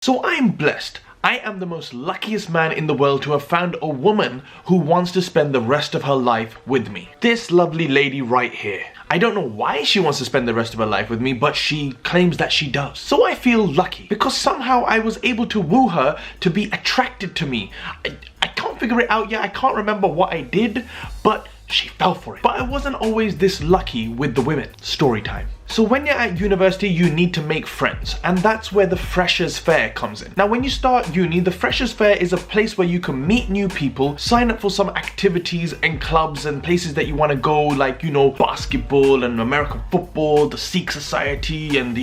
So I'm blessed. I am the most luckiest man in the world to have found a woman who wants to spend the rest of her life with me. This lovely lady right here. I don't know why she wants to spend the rest of her life with me, but she claims that she does. So I feel lucky because somehow I was able to woo her to be attracted to me. I can't figure it out yet. I can't remember what I did, but she fell for it. But I wasn't always this lucky with the women. Story time. So when you're at university, you need to make friends, and that's where the Freshers Fair comes in. Now when you start uni, the Freshers Fair is a place where you can meet new people, sign up for some activities and clubs and places that you want to go, like, you know, basketball and American football, the Sikh Society, and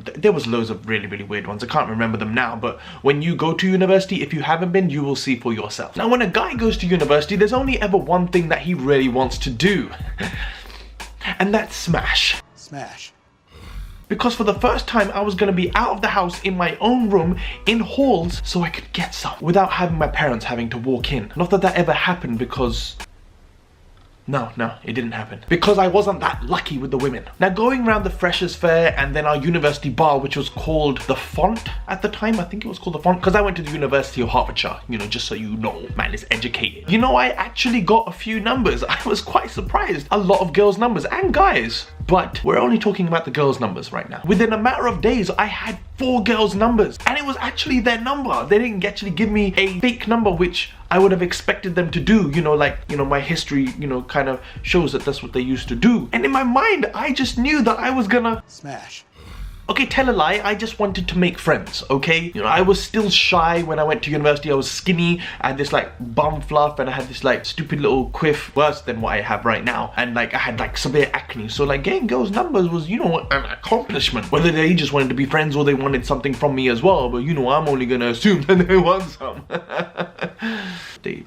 there was loads of really weird ones. I can't remember them now, but when you go to university, if you haven't been, you will see for yourself. Now when a guy goes to university, there's only ever one thing that he really wants to do, and that's smash. Smash. Because for the first time, I was going to be out of the house in my own room, in halls, so I could get some without having my parents having to walk in. Not that that ever happened because... No, it didn't happen. Because I wasn't that lucky with the women. Now going around the Freshers Fair and then our university bar, which was called The Font at the time. I think it was called The Font because I went to the University of Hertfordshire, you know, just so you know, man is educated. You know, I actually got a few numbers. I was quite surprised. A lot of girls' numbers and guys. But we're only talking about the girls' numbers right now. Within a matter of days, I had 4 girls' numbers. And it was actually their number. They didn't actually give me a fake number, which I would have expected them to do. You know, like, you know, my history, you know, kind of shows that that's what they used to do. And in my mind, I just knew that I was gonna smash. Okay, tell a lie, I just wanted to make friends, okay? You know, I was still shy when I went to university. I was skinny, I had this like bum fluff, and I had this like stupid little quiff, worse than what I have right now. And like I had like severe acne, so like getting girls' numbers was, you know, an accomplishment. Whether they just wanted to be friends or they wanted something from me as well, but you know, I'm only gonna assume that they want some. They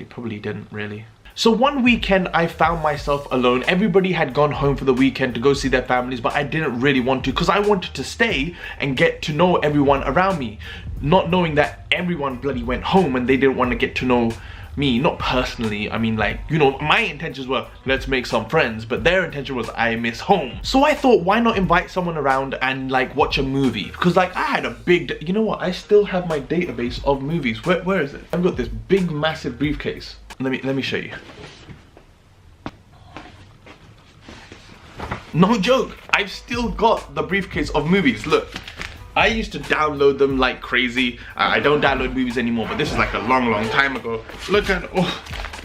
probably didn't really. So one weekend I found myself alone. Everybody had gone home for the weekend to go see their families, but I didn't really want to because I wanted to stay and get to know everyone around me, not knowing that everyone bloody went home and they didn't want to get to know me, not personally. I mean, like, you know, my intentions were let's make some friends, but their intention was I miss home. So I thought, why not invite someone around and like watch a movie? Because like I had a big, you know what, I still have my database of movies. Where is it? I've got this big massive briefcase. Let me show you. No joke, I've still got the briefcase of movies. Look, I used to download them like crazy. I don't download movies anymore, but this is like a long time ago. Look at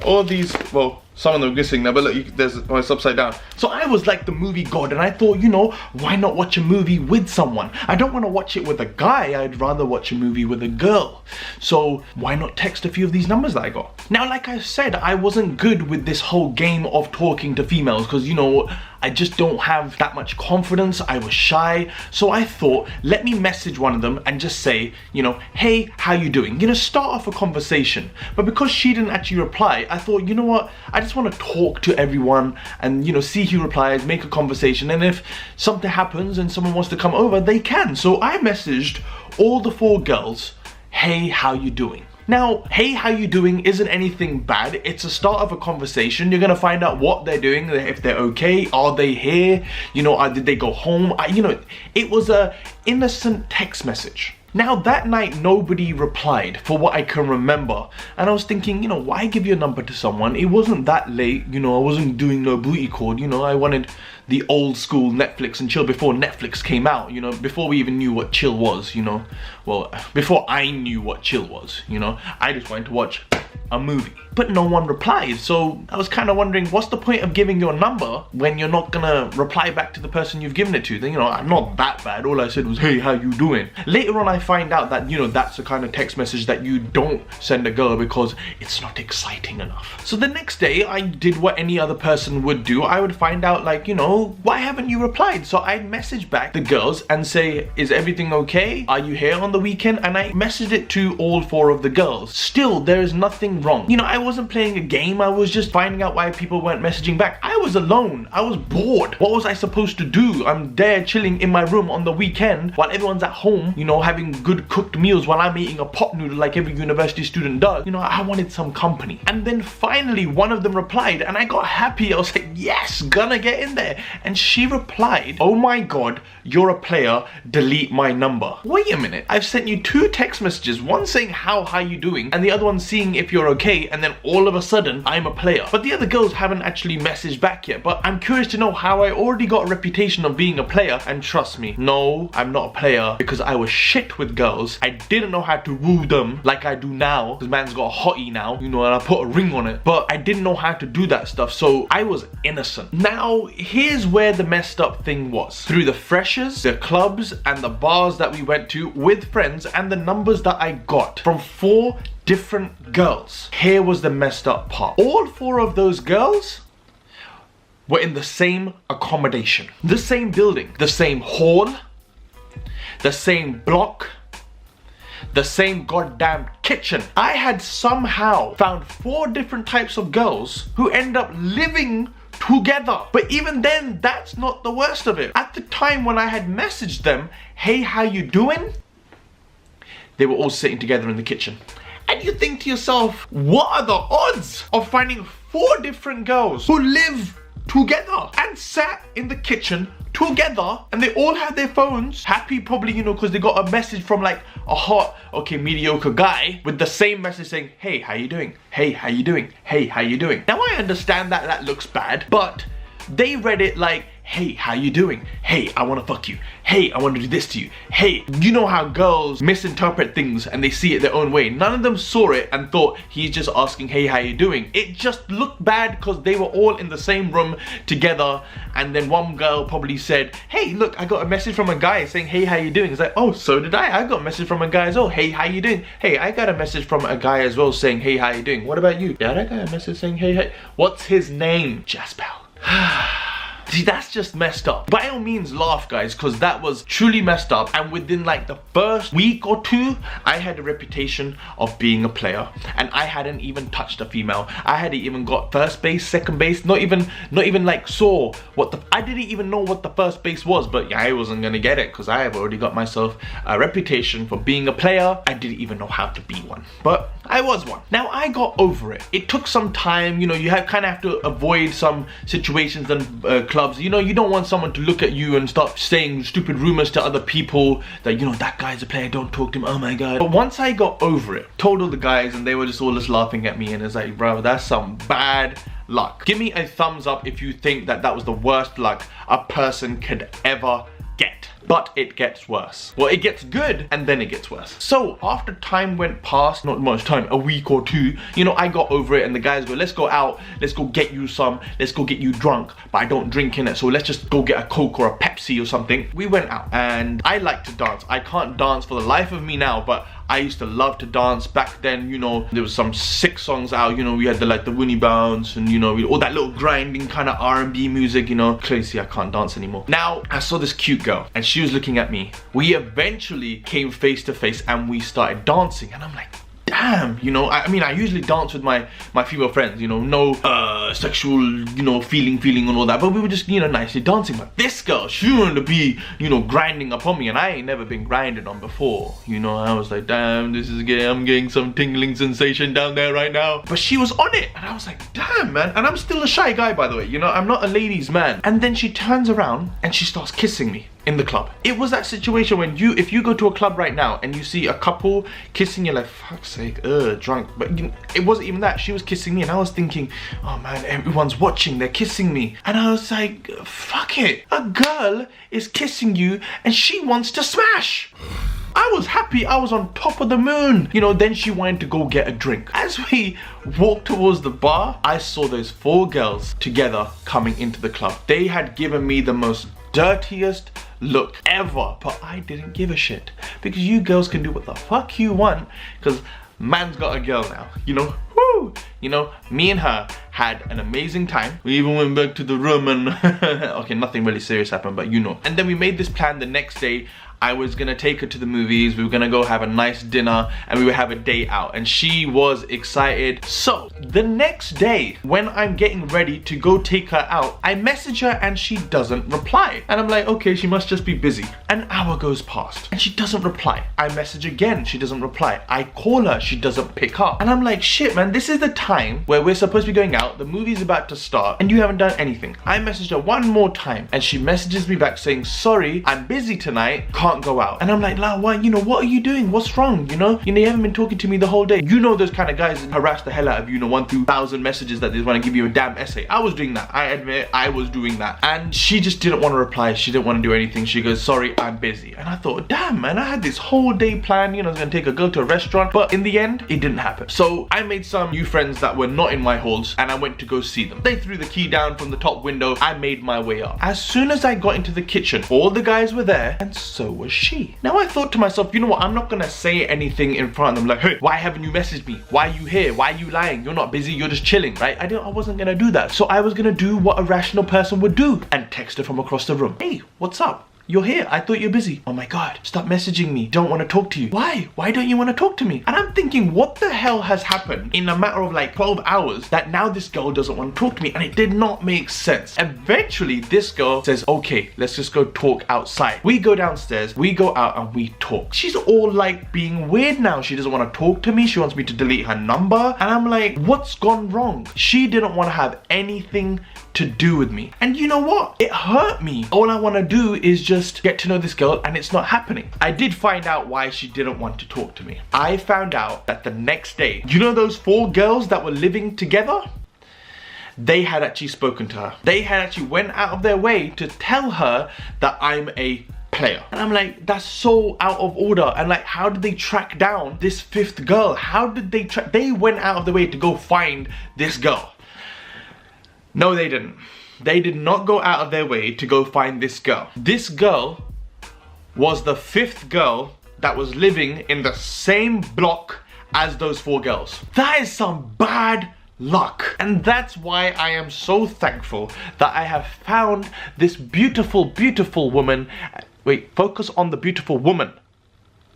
all these, well, some of them are missing now, but look, it's upside down. So I was like the movie god, and I thought, you know, why not watch a movie with someone? I don't want to watch it with a guy, I'd rather watch a movie with a girl. So why not text a few of these numbers that I got? Now, like I said, I wasn't good with this whole game of talking to females because, you know, I just don't have that much confidence. I was shy. So I thought, let me message one of them and just say, you know, hey, how you doing? You know, start off a conversation. But because she didn't actually reply, I thought, you know what? I just want to talk to everyone and, you know, see who replies, make a conversation. And if something happens and someone wants to come over, they can. So I messaged all the 4 girls, hey, how you doing? Now, hey, how you doing isn't anything bad. It's a start of a conversation. You're gonna find out what they're doing, if they're okay, are they here? You know, did they go home? You know, it was a innocent text message. Now that night nobody replied for what I can remember, and I was thinking, you know, why give your number to someone? It wasn't that late, you know, I wasn't doing no booty call, you know, I wanted the old school Netflix and chill before Netflix came out, you know, before we even knew what chill was, you know, well, before I knew what chill was, you know, I just wanted to watch a movie. But no one replied, so I was kind of wondering, what's the point of giving your number when you're not gonna reply back to the person you've given it to? Then, you know, I'm not that bad. All I said was, hey, how you doing? Later on I find out that, you know, that's the kind of text message that you don't send a girl because it's not exciting enough. So the next day I did what any other person would do. I would find out, like, you know, why haven't you replied? So I'd message back the girls and say, is everything okay? Are you here on the weekend? And I messaged it to all 4 of the girls. Still, there is nothing wrong. You know, I wasn't playing a game, I was just finding out why people weren't messaging back. I was alone, I was bored. What was I supposed to do? I'm there chilling in my room on the weekend while everyone's at home, you know, having good cooked meals while I'm eating a pot noodle like every university student does. You know, I wanted some company. And then finally one of them replied and I got happy. I was like, yes, gonna get in there. And she replied, oh my god, you're a player, delete my number. Wait a minute, I've sent you 2 text messages, one saying how you doing and the other one seeing if you're okay, and then all of a sudden I'm a player. But the other girls haven't actually messaged back yet. But I'm curious to know how I already got a reputation of being a player. And trust me, no, I'm not a player because I was shit with girls. I didn't know how to woo them like I do now, because man's got a hottie now, you know, and I put a ring on it. But I didn't know how to do that stuff, so I was innocent. Now, here's where the messed up thing was. Through the freshers, the clubs, and the bars that we went to with friends, and the numbers that I got from 4 different girls. Here was the messed up part. All 4 of those girls were in the same accommodation, the same building, the same hall, the same block, the same goddamn kitchen. I had somehow found 4 different types of girls who end up living together. But even then, that's not the worst of it. At the time when I had messaged them, hey, how you doing? They were all sitting together in the kitchen. And you think to yourself, what are the odds of finding 4 different girls who live together and sat in the kitchen together, and they all had their phones, happy probably, you know, because they got a message from like a hot, okay, mediocre guy with the same message saying, hey, how you doing? Hey, how you doing? Hey, how you doing? Now I understand that that looks bad, but they read it like, hey, how you doing? Hey, I wanna fuck you. Hey, I wanna do this to you. Hey, you know how girls misinterpret things and they see it their own way. None of them saw it and thought he's just asking, hey, how you doing? It just looked bad because they were all in the same room together, and then one girl probably said, hey, look, I got a message from a guy saying, hey, how you doing? It's like, oh, so did I. I got a message from a guy as well. Hey, how you doing? Hey, I got a message from a guy as well saying, hey, how you doing? What about you? Yeah, I got a message saying, hey, hey. What's his name? Jaspel. See, that's just messed up. By all means, laugh, guys, because that was truly messed up. And within like the first week or 2, I had a reputation of being a player, and I hadn't even touched a female. I hadn't even got first base, second base, not even like saw what I didn't even know what the first base was. But yeah, I wasn't gonna get it because I have already got myself a reputation for being a player. I didn't even know how to be one, but I was one. Now I got over it. It took some time, you know. You kind of have to avoid some situations and clubs. You know, you don't want someone to look at you and start saying stupid rumors to other people that, you know, that guy's a player, don't talk to him, oh my god. But once I got over it, told all the guys, and they were just all laughing at me, and it's like, bro, that's some bad luck. Give me a thumbs up if you think that that was the worst luck a person could ever get. But it gets worse. Well, it gets good and then it gets worse. So after time went past, not much time, a week or 2, you know, I got over it, and the guys go, let's go out, let's go get you some, let's go get you drunk, but I don't drink in it, so let's just go get a Coke or a Pepsi or something. We went out, and I like to dance. I can't dance for the life of me now, but I used to love to dance back then. You know, there was some sick songs out, you know, we had the Winnie Bounce, and you know, all that little grinding kind of R&B music, you know. Clearly see I can't dance anymore. Now I saw this cute girl and she was looking at me. We eventually came face to face and we started dancing, and I'm like, damn, you know, I mean, I usually dance with my female friends, you know, no sexual, you know, feeling and all that, but we were just, you know, nicely dancing. But this girl, she wanted to be, you know, grinding upon me, and I ain't never been grinded on before, you know. I was like, damn, this is gay, I'm getting some tingling sensation down there right now. But she was on it, and I was like, damn, man. And I'm still a shy guy, by the way, you know, I'm not a ladies' man. And then she turns around and she starts kissing me in the club. It was that situation when if you go to a club right now and you see a couple kissing, you're like, fuck's sake, drunk. But you know, it wasn't even that. She was kissing me, and I was thinking, oh man, everyone's watching, they're kissing me. And I was like, fuck it, a girl is kissing you and she wants to smash. I was happy, I was on top of the moon. You know, then she wanted to go get a drink. As we walked towards the bar, I saw those 4 girls together coming into the club. They had given me the most dirtiest look ever, but I didn't give a shit, because you girls can do what the fuck you want, because man's got a girl now, you know. Woo! You know, me and her had an amazing time. We even went back to the room and okay, nothing really serious happened, but you know. And then we made this plan the next day. I was gonna take her to the movies, we were gonna go have a nice dinner, and we would have a day out, and she was excited. So the next day, when I'm getting ready to go take her out, I message her and she doesn't reply. And I'm like, okay, she must just be busy. An hour goes past and she doesn't reply. I message again, she doesn't reply. I call her, she doesn't pick up. And I'm like, shit man, this is the time where we're supposed to be going out, the movie's about to start, and you haven't done anything. I messaged her one more time and she messages me back saying, sorry, I'm busy tonight, can't go out. And I'm like, La, why, what are you doing? What's wrong? You haven't been talking to me the whole day. Those kind of guys harass the hell out of you, 1 through 1,000 messages that they want to give you a damn essay. I was doing that. I admit I was doing that. And she just didn't want to reply. She didn't want to do anything. She goes, sorry, I'm busy. And I thought, damn man, I had this whole day planned, I was gonna take a girl to a restaurant, but in the end, it didn't happen. So I made some new friends that were not in my halls and I went to go see them. They threw the key down from the top window. I made my way up. As soon as I got into the kitchen, all the guys were there and so was she. Now I thought to myself, you know what, I'm not gonna say anything in front of them like, hey, why haven't you messaged me? Why are you here? Why are you lying? You're not busy, you're just chilling, right? I wasn't gonna do that. So I was gonna do what a rational person would do and text her from across the room. Hey, what's up? You're here. I thought you're busy. Oh my God, stop messaging me. Don't want to talk to you. Why? Why don't you want to talk to me? And I'm thinking, what the hell has happened in a matter of like 12 hours that now this girl doesn't want to talk to me? And it did not make sense. Eventually, this girl says, okay, let's just go talk outside. We go downstairs, we go out and we talk. She's all like being weird now. She doesn't want to talk to me. She wants me to delete her number. And I'm like, what's gone wrong? She didn't want to have anything to do with me. And you know what? It hurt me. All I want to do is just get to know this girl and it's not happening. I did find out why she didn't want to talk to me. I found out that the next day, those 4 girls that were living together? They had actually spoken to her. They had actually went out of their way to tell her that I'm a player. And I'm like, that's so out of order. And like, how did they track down this 5th girl? How did they track? They went out of the way to go find this girl. No, they didn't. They did not go out of their way to go find this girl. This girl was the 5th girl that was living in the same block as those 4 girls. That is some bad luck. And that's why I am so thankful that I have found this beautiful, beautiful woman. Wait, focus on the beautiful woman.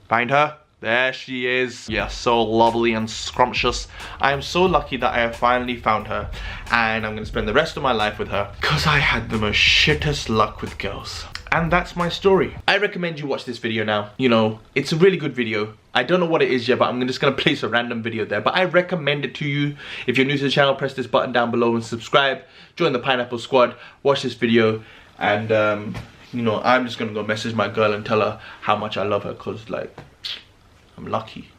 Find her. There she is. Yeah, so lovely and scrumptious. I am so lucky that I have finally found her and I'm gonna spend the rest of my life with her because I had the most shittest luck with girls. And that's my story. I recommend you watch this video now. It's a really good video. I don't know what it is yet, but I'm just gonna place a random video there. But I recommend it to you. If you're new to the channel, press this button down below and subscribe. Join the Pineapple Squad. Watch this video and I'm just gonna go message my girl and tell her how much I love her because like, I'm lucky.